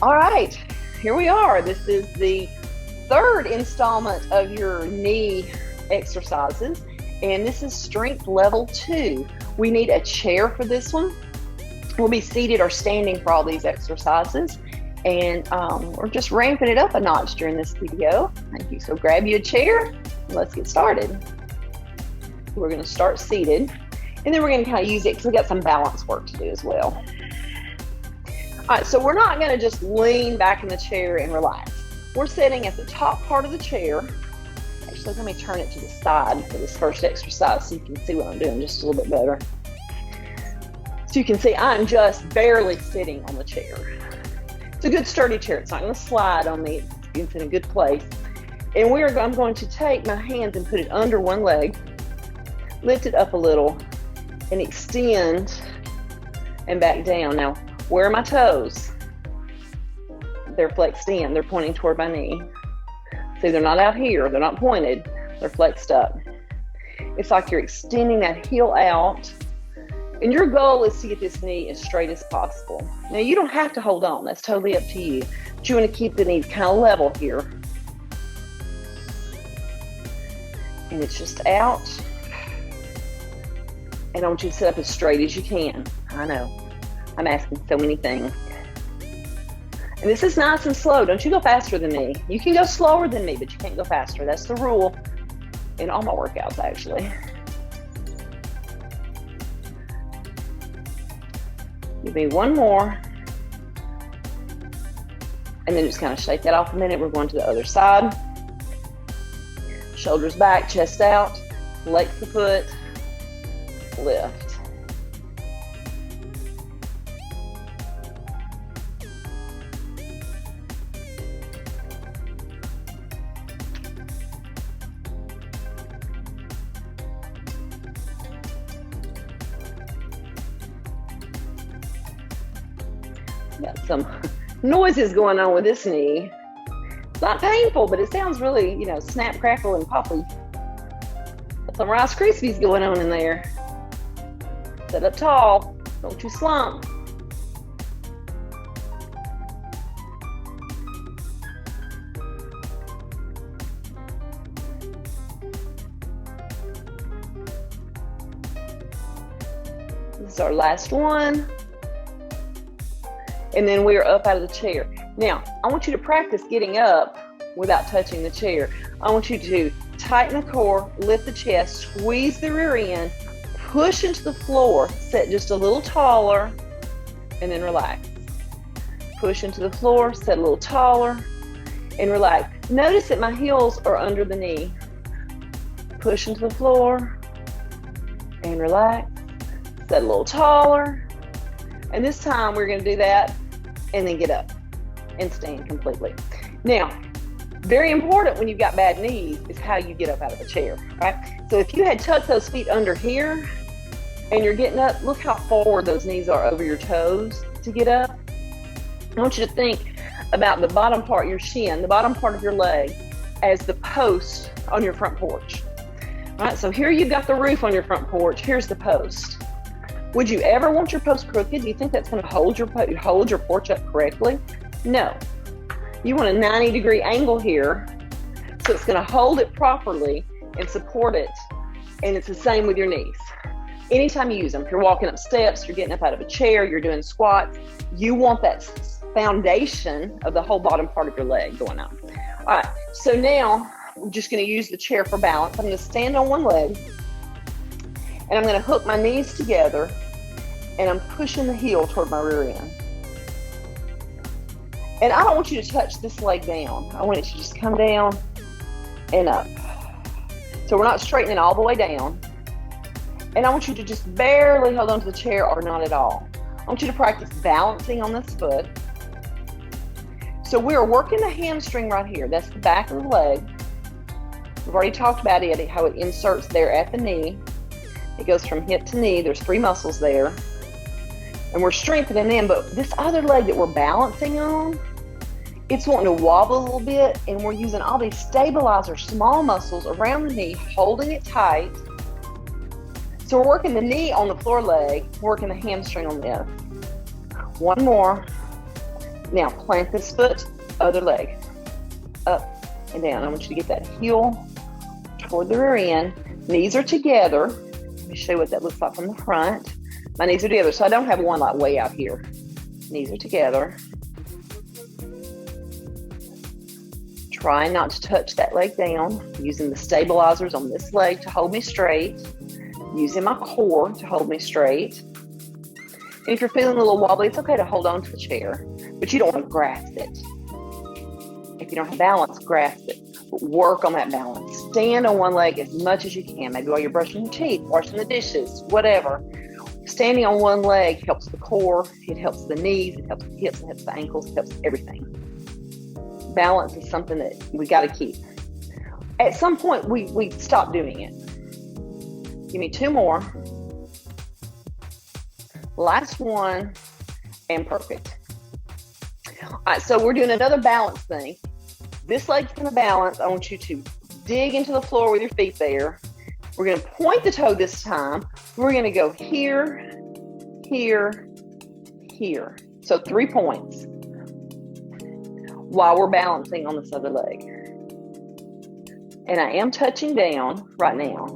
All right, here we are. This is the third installment of your knee exercises, and this is strength level 2. We need a chair for this one. We'll be seated or standing for all these exercises, and we're just ramping it up a notch during this video. Thank you. So grab you a chair, and let's get started. We're going to start seated, and then we're going to kind of use it because we got some balance work to do as well. All right, so we're not going to just lean back in the chair and relax. We're sitting at the top part of the chair. Actually, let me turn it to the side for this first exercise so you can see what I'm doing just a little bit better. So you can see I'm just barely sitting on the chair. It's a good sturdy chair. It's not going to slide on me. It's in a good place. And I'm going to take my hands and put it under one leg, lift it up a little, and extend and back down. Now, where are my toes? They're flexed in. They're pointing toward my knee. See, they're not out here. They're not pointed. They're flexed up. It's like you're extending that heel out. And your goal is to get this knee as straight as possible. Now, you don't have to hold on. That's totally up to you. But you want to keep the knee kind of level here. And it's just out. And I want you to sit up as straight as you can. I know. I'm asking so many things. And this is nice and slow. Don't you go faster than me. You can go slower than me, but you can't go faster. That's the rule in all my workouts, actually. Give me one more. And then just kind of shake that off a minute. We're going to the other side. Shoulders back, chest out, legs to foot, lift. Got some noises going on with this knee. It's not painful, but it sounds really, snap, crackle, and poppy. Got some Rice Krispies going on in there. Sit up tall. Don't you slump. This is our last one. And then we are up out of the chair. Now, I want you to practice getting up without touching the chair. I want you to tighten the core, lift the chest, squeeze the rear end, push into the floor, sit just a little taller, and then relax. Push into the floor, sit a little taller, and relax. Notice that my heels are under the knee. Push into the floor, and relax. Sit a little taller. And this time we're going to do that and then get up and stand completely. Now, very important when you've got bad knees is how you get up out of the chair, right? So if you had tucked those feet under here and you're getting up, look how forward those knees are over your toes to get up. I want you to think about the bottom part, your shin, the bottom part of your leg as the post on your front porch. All right, so here you've got the roof on your front porch. Here's the post. Would you ever want your post crooked? Do you think that's going to hold your porch up correctly? No. You want a 90-degree angle here, so it's going to hold it properly and support it. And it's the same with your knees. Anytime you use them, if you're walking up steps, you're getting up out of a chair, you're doing squats, you want that foundation of the whole bottom part of your leg going on. All right, so now I'm just going to use the chair for balance. I'm going to stand on one leg. And I'm going to hook my knees together, and I'm pushing the heel toward my rear end. And I don't want you to touch this leg down. I want it to just come down and up. So we're not straightening all the way down. And I want you to just barely hold onto the chair or not at all. I want you to practice balancing on this foot. So we're working the hamstring right here. That's the back of the leg. We've already talked about it, how it inserts there at the knee. It goes from hip to knee. There's 3 muscles there. And we're strengthening them. But this other leg that we're balancing on, it's wanting to wobble a little bit. And we're using all these stabilizer small muscles around the knee, holding it tight. So we're working the knee on the floor leg, working the hamstring on this. One more. Now plant this foot, other leg, up and down. I want you to get that heel toward the rear end. Knees are together. Let me show you what that looks like from the front. My knees are together, so I don't have one like way out here. Knees are together. Trying not to touch that leg down, using the stabilizers on this leg to hold me straight, using my core to hold me straight. And if you're feeling a little wobbly, it's okay to hold on to the chair, but you don't want to grasp it. If you don't have balance, grasp it. But work on that balance. Stand on one leg as much as you can, maybe while you're brushing your teeth, washing the dishes, whatever. Standing on one leg helps the core, it helps the knees, it helps the hips, it helps the ankles, it helps everything. Balance is something that we got to keep. At some point, we stop doing it. Give me two more. Last one, and perfect. All right, so we're doing another balance thing. This leg's going to balance. I want you to dig into the floor with your feet there. We're going to point the toe this time. We're going to go here, here, here. So 3 points while we're balancing on this other leg. And I am touching down right now.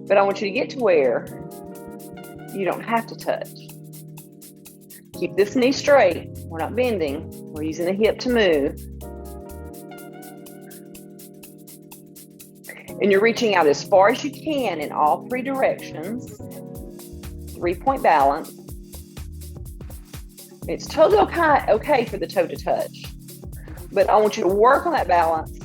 But I want you to get to where you don't have to touch. Keep this knee straight. We're not bending. We're using the hip to move. And you're reaching out as far as you can in all three directions. 3-point balance. It's totally okay for the toe to touch. But I want you to work on that balance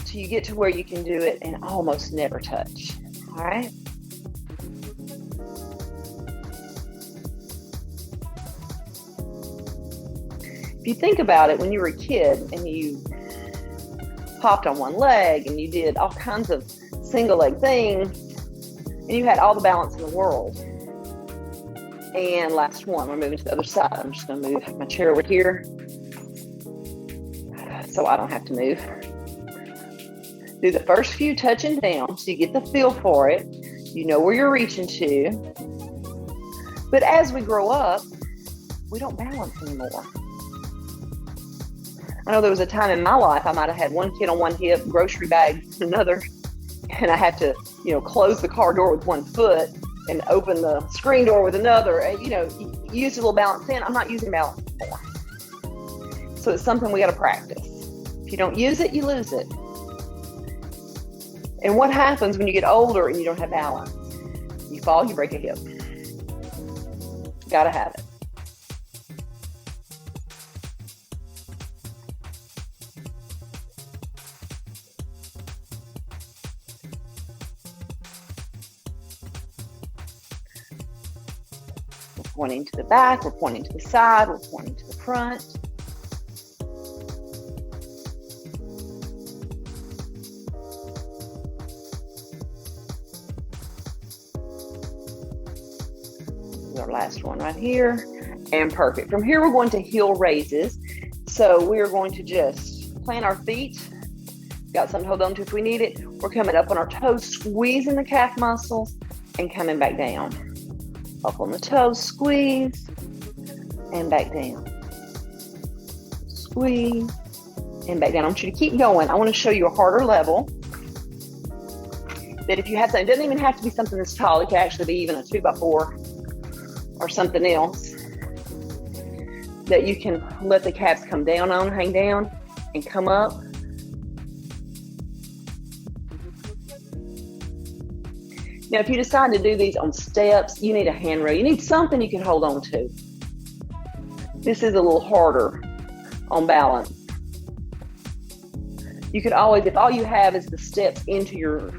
till you get to where you can do it and almost never touch. All right? If you think about it, when you were a kid and you hopped on one leg and you did all kinds of single leg things and you had all the balance in the world. And last one, we're moving to the other side. I'm just going to move my chair over here so I don't have to move. Do the first few touching down so you get the feel for it. You know where you're reaching to. But as we grow up, we don't balance anymore. I know there was a time in my life I might have had one kid on one hip, grocery bag on another, and I had to, close the car door with one foot and open the screen door with another. And, use a little balance then. I'm not using balance anymore. So it's something we got to practice. If you don't use it, you lose it. And what happens when you get older and you don't have balance? You fall, you break a hip. Got to have it. We're pointing to the back, we're pointing to the side, we're pointing to the front. This is our last one right here, and perfect. From here, we're going to heel raises. So we are going to just plant our feet. Got something to hold on to if we need it. We're coming up on our toes, squeezing the calf muscles, and coming back down. Up on the toes, squeeze, and back down. Squeeze, and back down. I want you to keep going. I want to show you a harder level. That if you have something, it doesn't even have to be something this tall. It can actually be even a 2x4 or something else. That you can let the calves come down on, hang down, and come up. Now, if you decide to do these on steps, you need a handrail. You need something you can hold on to. This is a little harder on balance. You could always, if all you have is the steps into your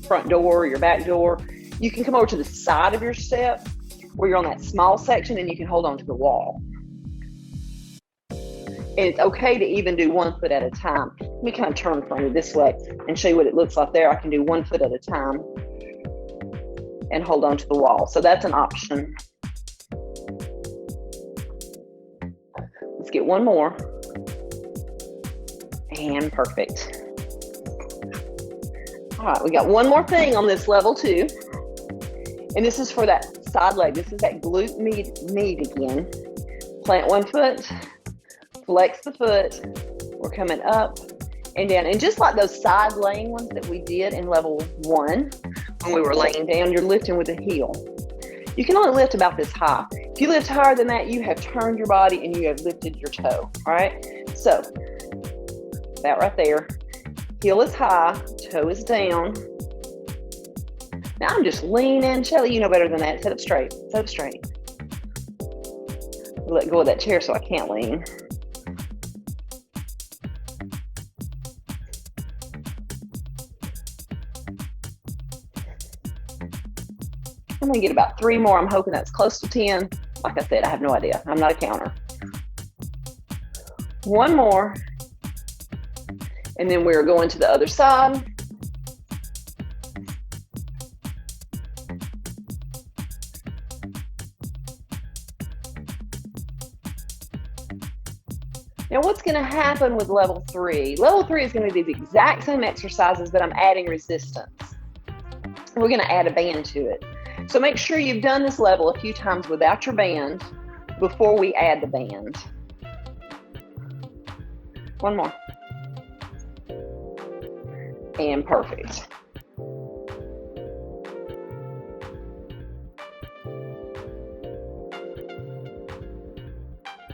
front door or your back door, you can come over to the side of your step where you're on that small section and you can hold on to the wall. And it's okay to even do 1 foot at a time. Let me kind of turn from you this way and show you what it looks like there. I can do 1 foot at a time and hold on to the wall. So that's an option. Let's get one more. And perfect. All right, we got one more thing on this level too. And this is for that side leg. This is that glute med again. Plant one foot, flex the foot. We're coming up and down. And just like those side laying ones that we did in level 1, when we were laying down, you're lifting with the heel. You can only lift about this high. If you lift higher than that, you have turned your body and you have lifted your toe, all right? So, that right there. Heel is high, toe is down. Now I'm just leaning. Shelly, you know better than that. Sit up straight, sit up straight. Let go of that chair so I can't lean. I'm gonna get about 3 more. I'm hoping that's close to 10. Like I said, I have no idea. I'm not a counter. 1 more. And then we're going to the other side. Now what's gonna happen with level 3? Level 3 is gonna be the exact same exercises, but I'm adding resistance. We're gonna add a band to it. So make sure you've done this level a few times without your band before we add the band. 1 more. And perfect.